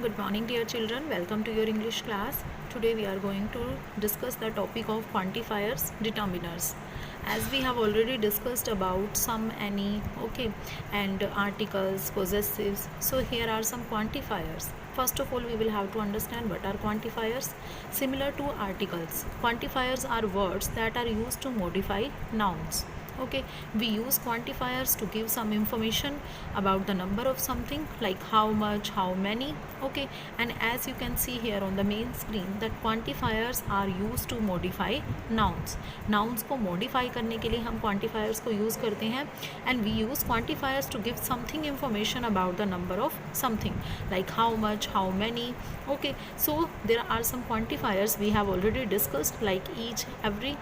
Good morning, dear children. Welcome to your English class. Today we are going to discuss the topic of quantifiers, determiners. As we have already discussed about some, any, okay, and articles, possessives. So here are some quantifiers. First of all, we will have to understand what are quantifiers. Similar to articles, quantifiers are words that are used to modify nouns. Okay, we use quantifiers to give some information about the number of something, like how much, how many. Okay, and as you can see here on the main screen that quantifiers are used to modify nouns को modify करने के लिए हम quantifiers को use करते हैं, and we use quantifiers to give something information about the number of something, like how much, how many. Okay, so there are some quantifiers we have already discussed, like each, every.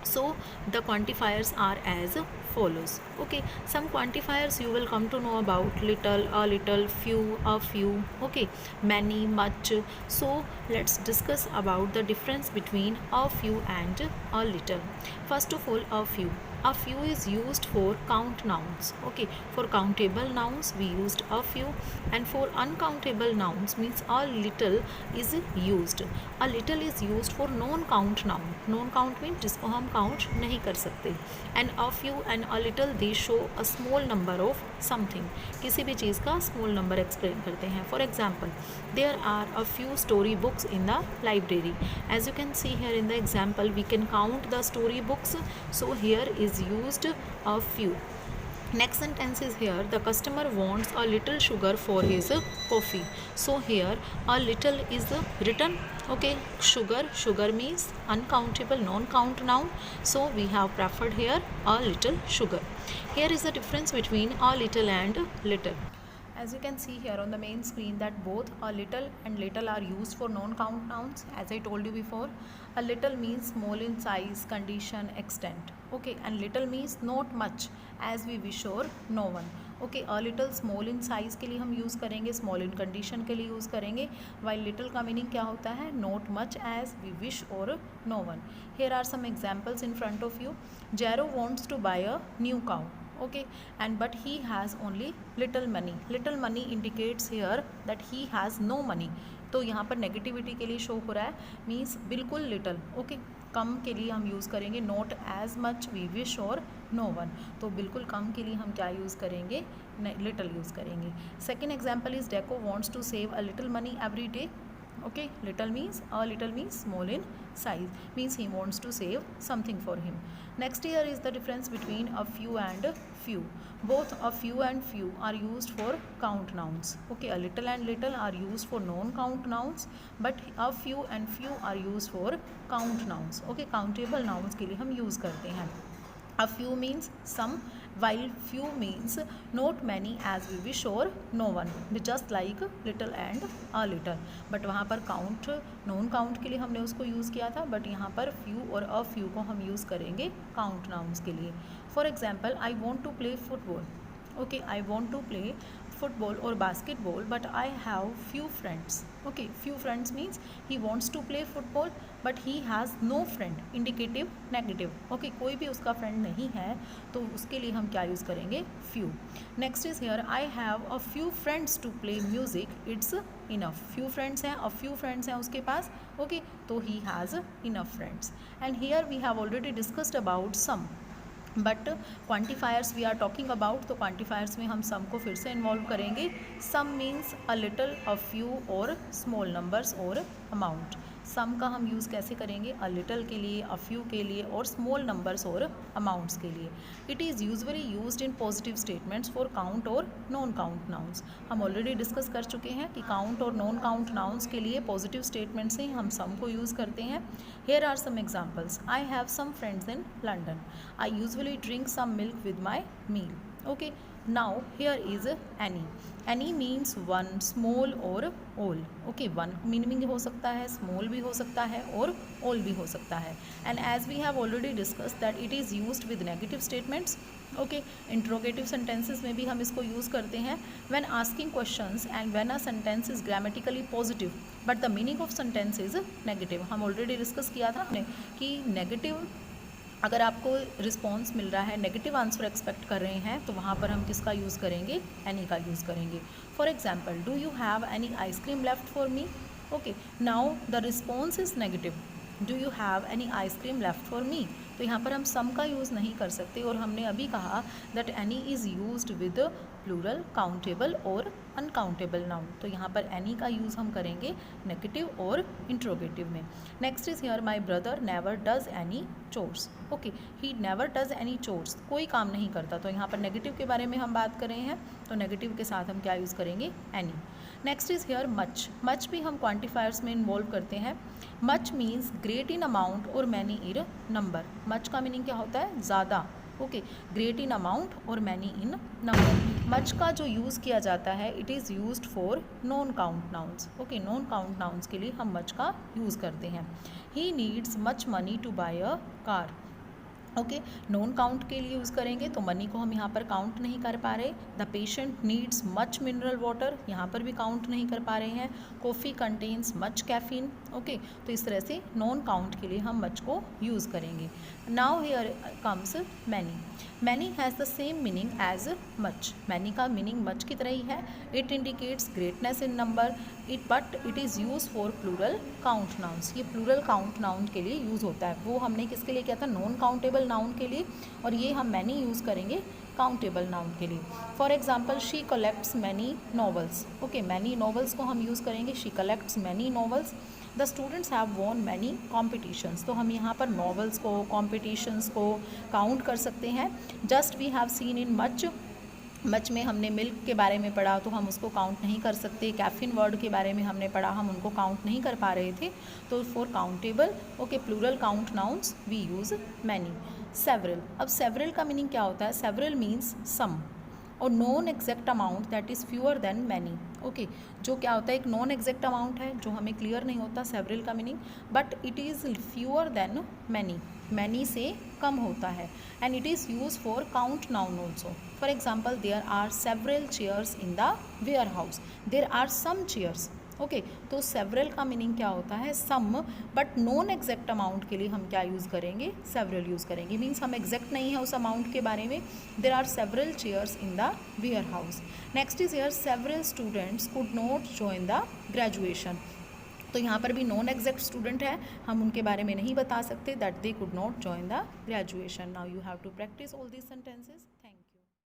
So the quantifiers are as follows. Okay, some quantifiers you will come to know about: little, a little, few, a few. Okay, many, much. So let's discuss about the difference between a few and a little. First of all, a few. A few is used for count nouns. Okay, for countable nouns we used a few, and for uncountable nouns means a little is used. A little is used for non-count noun. Non-count means जिसको हम count नहीं कर सकते. And a few and a little they show a small number of something. किसी भी चीज़ का small number explain करते हैं. For example, there are a few story books in the library. As you can see here in the example, we can count the story books. So here is used a few. Next sentence is here: the customer wants a little sugar for his coffee. So here a little is written. Okay, sugar means uncountable non-count noun, so we have preferred here a little sugar. Here is the difference between a little and little. As you can see here on the main screen that both a little and little are used for non-count nouns. As I told you before, a little means small in size, condition, extent. Okay, and little means not much, as we wish or no one. Okay, a little small in size के लिए हम use करेंगे, small in condition के लिए use करेंगे, while little का meaning क्या होता है? Not much, as we wish or no one. Here are some examples in front of you. Jero wants to buy a new cow. Okay, and but he has only little money. Little money indicates here that he has no money. तो यहाँ पर negativity के लिए show हो रहा है, means बिल्कुल little. Okay, कम के लिए हम यूज़ करेंगे not as much, we wish or no one. तो बिल्कुल कम के लिए हम क्या यूज़ करेंगे? लिटल यूज़ करेंगे. सेकेंड एग्जाम्पल इज डेको wants to save a little money every day. Okay, little means small in size, means he wants to save something for him. Next here is the difference between a few and few. Both a few and few are used for count nouns. Okay, a little and little are used for non-count nouns, but a few and few are used for count nouns. Okay, countable nouns के लिए हम use करते हैं. A few means some, while few means not many, as we wish or no one, just like little and a little. but वहाँ पर count, non count के लिए हमने उसको यूज़ किया था, but यहाँ पर few और a few को हम यूज़ करेंगे count nouns के लिए. For example, I want to play football. Okay, I want to play football or basketball, but I have few friends. Okay, few friends means he wants to play football but he has no friend, indicative negative. Okay, कोई भी उसका friend नहीं है, तो उसके लिए हम क्या यूज़ करेंगे? few. Next is here, I have a few friends to play music, it's enough. few friends हैं, a few friends हैं उसके पास. Okay, तो he has enough friends. And here we have already discussed about some. But quantifiers we are talking about, तो quantifiers में हम some को फिर से इन्वॉल्व करेंगे. Some means a little, a few और स्मॉल नंबर्स और अमाउंट. सम का हम यूज़ कैसे करेंगे? अ लिटल के लिए, अ फ्यू के लिए और स्मॉल नंबर्स और अमाउंट्स के लिए. It is usually used in positive statements for count और नॉन काउंट नाउन्स. हम ऑलरेडी डिस्कस कर चुके हैं कि काउंट और नॉन काउंट नाउन्स के लिए पॉजिटिव स्टेटमेंट से हम सम को यूज़ करते हैं. Here are some examples. I have some friends in London. I usually drink some milk with my meal. Okay, now here is any. Any means one, small or all. Okay, one meaning हो सकता है, small भी हो सकता है और all भी हो सकता है. And as we have already discussed that it is used with negative statements. Okay, interrogative sentences में भी हम इसको यूज़ करते हैं when asking questions and when a sentence is grammatically positive but the meaning of sentence is negative. हम already discuss किया था हमने कि negative अगर आपको रिस्पॉन्स मिल रहा है, नेगेटिव आंसर एक्सपेक्ट कर रहे हैं, तो वहाँ पर हम किसका यूज़ करेंगे, एनी का यूज़ करेंगे. For example, do you have any ice cream left for me. Okay, now the response is negative. Do you have any ice cream left for me. तो यहाँ पर हम सम का यूज़ नहीं कर सकते, और हमने अभी कहा that any is used with plural, countable और अनकाउंटेबल नाउन. तो यहाँ पर एनी का यूज़ हम करेंगे नेगेटिव और इंट्रोगेटिव में. Next is here, my brother never does any chores. Okay, he never does any chores, कोई काम नहीं करता. तो यहाँ पर नेगेटिव के बारे में हम बात कर रहे हैं, तो नेगेटिव के साथ हम क्या यूज़ करेंगे, any. Next is here much. Much भी हम क्वांटिफायर्स में इन्वॉल्व करते हैं. Much means great in amount और मैनी इन नंबर. मच का मीनिंग क्या होता है, ज़्यादा. ओके, ग्रेट इन अमाउंट और मैनी इन नंबर. मच का जो यूज़ किया जाता है, it is used for non count nouns. Okay, non count nouns के लिए हम मच का यूज़ करते हैं. He needs much money to buy a car. Okay, non count के लिए यूज़ करेंगे, तो मनी को हम यहाँ पर काउंट नहीं कर पा रहे. The patient needs much mineral water, यहाँ पर भी काउंट नहीं कर पा रहे हैं. Coffee contains much caffeine. Okay, तो इस तरह से नॉन काउंट के लिए हम मच को यूज़ करेंगे. Now here comes many. Many has the same meaning as much. Many का मीनिंग मच की तरह ही है. It indicates greatness in number, but it is use for plural count nouns. ये प्लूरल काउंट नाउन के लिए use होता है. वो हमने किसके लिए किया था, नॉन काउंटेबल नाउन के लिए, और ये हम मैनी यूज़ करेंगे काउंटेबल नाउन के लिए. For example, she collects many novels. Okay, many novels को हम यूज़ करेंगे, she collects many novels. The students have von many competitions. तो हम यहाँ पर नॉवल्स को, कॉम्पिटिशन्स को काउंट कर सकते हैं. Just we have seen in much. Much में हमने मिल्क के बारे में पढ़ा, तो हम उसको काउंट नहीं कर सकते. कैफिन वर्ड के बारे में हमने पढ़ा, हम उनको काउंट नहीं कर पा रहे थे. तो for countable, okay, plural count nouns we use many. Several. अब सेवरल का मीनिंग क्या होता है, सेवरल मीन्स सम और non exact amount that is fewer than many. Okay, जो क्या होता है, एक नॉन एग्जैक्ट अमाउंट है जो हमें क्लियर नहीं होता सेवरल का meaning, but it is fewer than many. Many से कम होता है. And it is use for count noun also. For example, there are several chairs in the warehouse. There are some chairs. Okay, तो several का meaning क्या होता है, some, but non exact amount के लिए हम क्या यूज़ करेंगे, सेवरल यूज़ करेंगे. मीन्स हम एग्जैक्ट नहीं है उस अमाउंट के बारे में. There are several chairs in the warehouse. Next is here, several students could not join the graduation. तो यहाँ पर भी नॉन एग्जैक्ट स्टूडेंट है, हम उनके बारे में नहीं बता सकते that they could not join the graduation. Now you have to practice all these sentences.